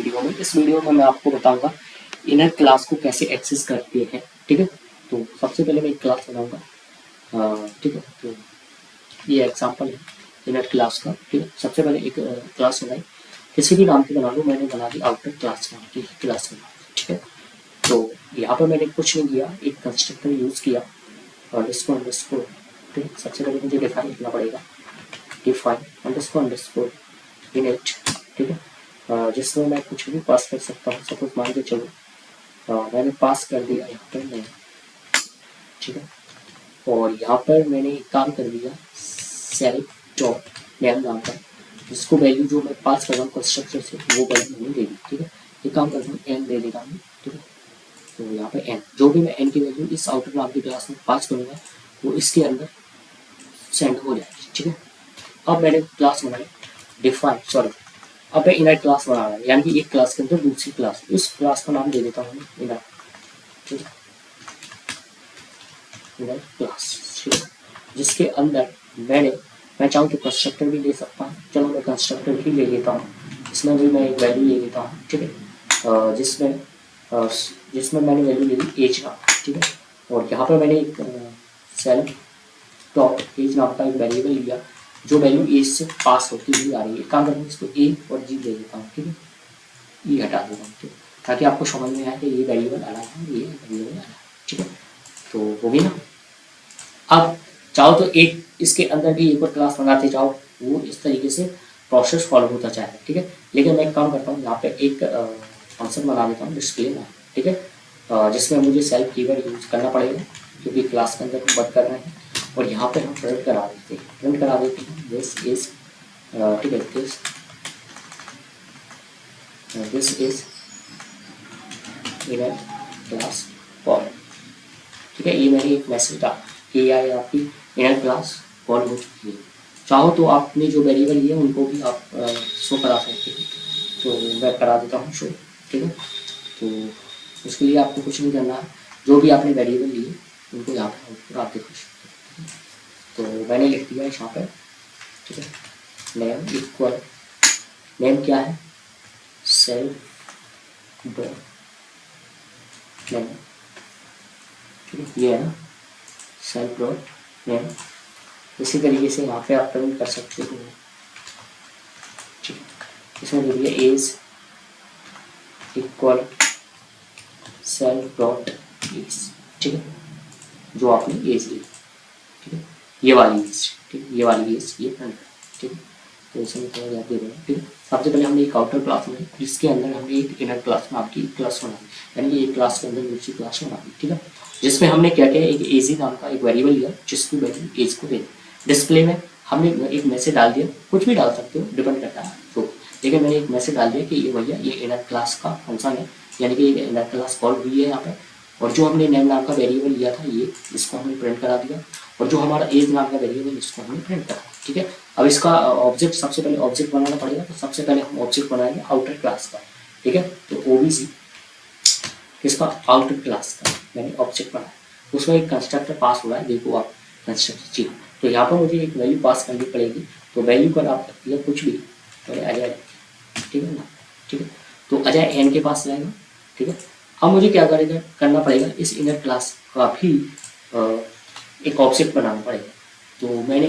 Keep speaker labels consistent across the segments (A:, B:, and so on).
A: Video में। इस video में मैं आपको बताऊंगा इनर क्लास को कैसे एक्सेस करते हैं, ठीक है। तो सबसे पहले मैं एक क्लास बनाऊंगा, ठीक है। तो ये एग्जांपल है इनर क्लास का, ठीक है। सबसे पहले एक क्लास बनाई, किसी भी नाम की बना लो, मैंने बना दी आउटर क्लास नाम की क्लास बना, ठीक है। तो यहाँ पर मैंने कुछ नहीं किया, एक कंस्ट्रक्टर यूज़ किया और इसको अंडरस्कोर, ठीक है। सबसे पहले मुझे डिफाइन लिखना पड़ेगा, डिफाइन अंडरस्कोर इनिट, ठीक है। जिसमें मैं कुछ भी पास कर सकता हूँ। सपोज मान के चलो मैंने पास कर दिया यहाँ पर नेम, ठीक है। और यहाँ पर मैंने एक काम कर दिया सेल्फ डॉट नेम नाम का, जिसको वैल्यू जो मैं पास कर रहा हूँ कंस्ट्रक्टर से वो वैल्यू मैंने दे दी, ठीक है। एक काम करता हूँ एन दे देता हूँ, ठीक है। तो यहाँ पे एन, जो भी मैं एन की वैल्यू इस आउटर नाम की क्लास में पास करूँगा वो इसके अंदर सेंड हो जाएगी, ठीक है। अब मैंने क्लास बनाई डिफाइन, सॉरी अब मैं इनर क्लास बना रहा हूँ, यानी कि एक क्लास के अंदर दूसरी क्लास, उस क्लास का नाम दे देता हूँ इनर, ठीक है, इनर क्लास, ठीक है। जिसके अंदर मैं चाहूँ तो कंस्ट्रक्टर भी ले सकता हूँ। चलो मैं कंस्ट्रक्टर ही ले लेता हूँ, इसमें भी मैं एक वैल्यू ले लेता हूँ, ठीक है। जिसमें मैंने वैल्यू ले ली एज नाम, ठीक है। और यहाँ पर मैंने एक सेल्फ डॉट एज नाम का एक वेरिएबल लिया, जो वैल्यू एज से पास होती हुई आ रही है। काम करके इसको ए और जी दे देता हूँ, ठीक है। ये हटा देता हूँ, ठीक है, ताकि आपको समझ में आए कि ये वेरिएबल अलग है, ये वेरिएबल अलग है, ठीक है। तो हो गई ना। अब चाहो तो एक इसके अंदर भी एक और क्लास बनाते जाओ, वो इस तरीके से प्रोसेस फॉलो होता जाएगा, ठीक है। लेकिन मैं एक काम करता हूँ, यहाँ पे एक फंक्शन बना देता हूँ डिस्प्ले में, ठीक है। जिसमें मुझे सेल्फ कीवर्ड यूज करना पड़ेगा क्योंकि क्लास के अंदर हम वर्क कर रहे हैं। और यहाँ पे हम प्रिंट करा देते हैं दिस इज, ठीक है, this is inner class call, ठीक है। ये मैंने एक मैसेज डाला कि यार आपकी इनर क्लास कॉल हो चुकी है। चाहो तो आपने जो वेरिएबल लिए उनको भी आप शो करा सकते हैं, तो मैं करा देता हूँ शो, ठीक है। तो उसके लिए आपको कुछ नहीं करना है, जो भी आपने वेरिएबल लिए उनको यहाँ पर आप देख सकते हैं। तो मैंने लिख दिया यहाँ पर, ठीक है, नेम इक्वल, नेम क्या है, सेल्फ डॉट नेम, ठीक है, ये है ना सेल्फ डॉट नेम। इसी तरीके से यहाँ पे आप प्रिंट कर सकते हो, ठीक है। इसमें दे दिया age equal self dot age, ठीक है, जो आपने एज ली, ठीक है, ये वाली एज, ठीक है, ये वाली एज ये प्रिंट, ठीक है। तो इसमें थोड़ा याद दे देना, ठीक है। सबसे पहले हमने एक आउटर क्लास बनाई, जिसके अंदर हमने एक इनर क्लास नाम की क्लास बनाई, यानी कि एक क्लास के अंदर दूसरी क्लास बनाई, ठीक है। जिसमें हमने क्या किया, एक एजी नाम का एक वेरिएबल लिया, जिसकी वैल्यू एज को दे दी। डिस्प्ले में हमने एक मैसेज डाल दिया, कुछ भी डाल सकते हो, डिपेंड करता है तो, लेकिन मैंने एक मैसेज डाल दिया कि ये भैया ये इनर क्लास का फंक्शन है, यानी कि ये इनर क्लास कॉल हुई है यहाँ पे। और जो हमने नेम नाम का वेरिएबल लिया था ये, इसको हमने प्रिंट करा दिया। और जो हमारा एज नाम का वेरिएबल इसको हमने प्रिंट करा, ठीक है। अब इसका ऑब्जेक्ट, सबसे पहले ऑब्जेक्ट बनाना पड़ेगा, तो सबसे पहले हम ऑब्जेक्ट बनाएंगे आउटर क्लास का, ठीक है। तो ओबीसी किसका, आउटर क्लास का मैंने ऑब्जेक्ट बनाया, उसमें एक कंस्ट्रक्टर पास हुआ है, देखो आप कंस्ट्रक्टर, जी। तो यहाँ पर मुझे एक वैल्यू पास करनी पड़ेगी, तो वैल्यू कर आप या कुछ भी, तो अजय, ठीक है ना, ठीक है। तो अजय एन के पास जाएगा, ठीक है। अब मुझे क्या करना पड़ेगा, इस इनर क्लास का भी एक ऑब्जेक्ट बनाना पड़ेगा। तो मैंने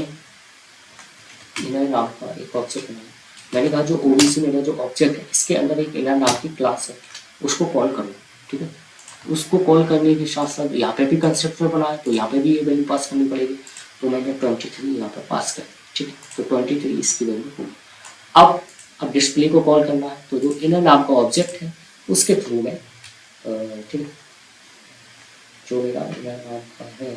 A: इनर नाम का एक ऑब्जेक्ट बनाया, मैंने कहा जो ओबीसी मेरा जो ऑब्जेक्ट है इसके अंदर एक इनर नाम की क्लास है, उसको कॉल करो, ठीक है। उसको कॉल करने के साथ साथ यहाँ पे भी कंस्ट्रक्टर बनाया, तो यहाँ पे भी ये वैल्यू पास करनी पड़ेगी। तो मैंने 23 यहाँ पर पास कर, ठीक है। तो 23 इसकी वैल्यू होगी। अब डिस्प्ले को कॉल करना है, तो जो इनर नाम का ऑब्जेक्ट है उसके थ्रू में, ठीक है, जो मेरा इनर नाम का है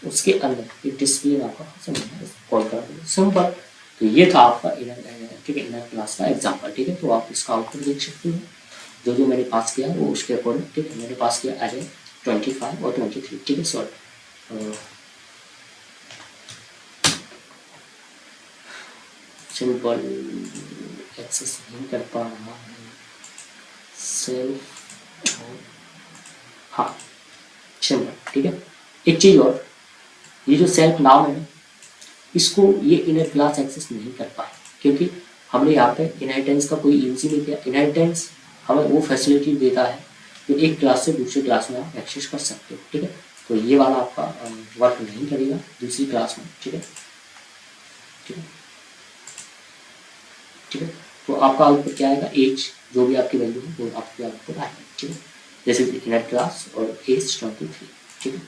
A: उसके अंदर एक डिस्प्ले नाम का फंक्शन कॉल कर दो, सिंपल। तो ये था आपका इनर, ठीक है, इनर क्लास का एग्जाम्पल, ठीक है। तो आप इसका आउटपुट देख सकते हो, जो मैंने पास किया वो उसके अकॉर्डिंग, ठीक है। मैंने पास किया अरे 25 और 23, ठीक है। सॉरी सिंपल एक्सेस नहीं कर पा रहा है सेल्फ, हाँ सिंपल, ठीक है। एक चीज़ और, ये जो सेल्फ नाम है इसको ये इनर क्लास एक्सेस नहीं कर पाए, क्योंकि हमने यहाँ पे इनहेरिटेंस का कोई यूज ही नहीं किया। इनहेरिटेंस हमें वो फैसिलिटी देता है कि एक क्लास से दूसरी क्लास में आप एक्सेस कर सकते हो, ठीक है। तो ये वाला आपका वर्क नहीं करेगा दूसरी क्लास में, ठीक है, ठीक है, ठीक है। तो आपका आउटपुट क्या आएगा, एज जो भी आपकी वैल्यू है वो आपकी आउटपुट आएगा, ठीक है। जैसे इनर क्लास और एज 23, ठीक है।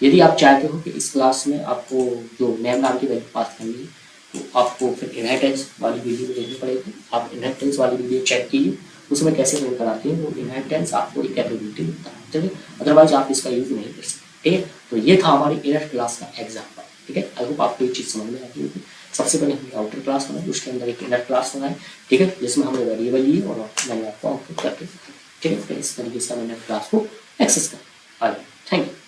A: यदि आप चाहते हो कि इस क्लास में आपको जो नेम नाम की वैल्यू पास करनी है तो आपको फिर इनहेरिटेंस वाली वीडियो देखनी पड़ेगी। आप इनहेरिटेंस वाली वीडियो चेक कीजिए, उसमें कैसे मेल कराती है, वो इनहेरिटेंस आपको एक कैपेबिलिटी देता है, ठीक है। अदरवाइज आप इसका यूज नहीं कर सकते, ठीक है। तो ये था हमारी इनर क्लास का एग्जाम्पल, ठीक है। आई होप आपको ये चीज़ समझ में आती होगी। सबसे पहले हमने आउटर क्लास बनाई, उसके अंदर एक इनर क्लास बनाई, ठीक है, जिसमें हमने वेरिएबल लिए और मैंने आपको आउटपुट करके, ठीक है। फिर इस तरीके से हम इनर क्लास को एक्सेस कर। Thank you.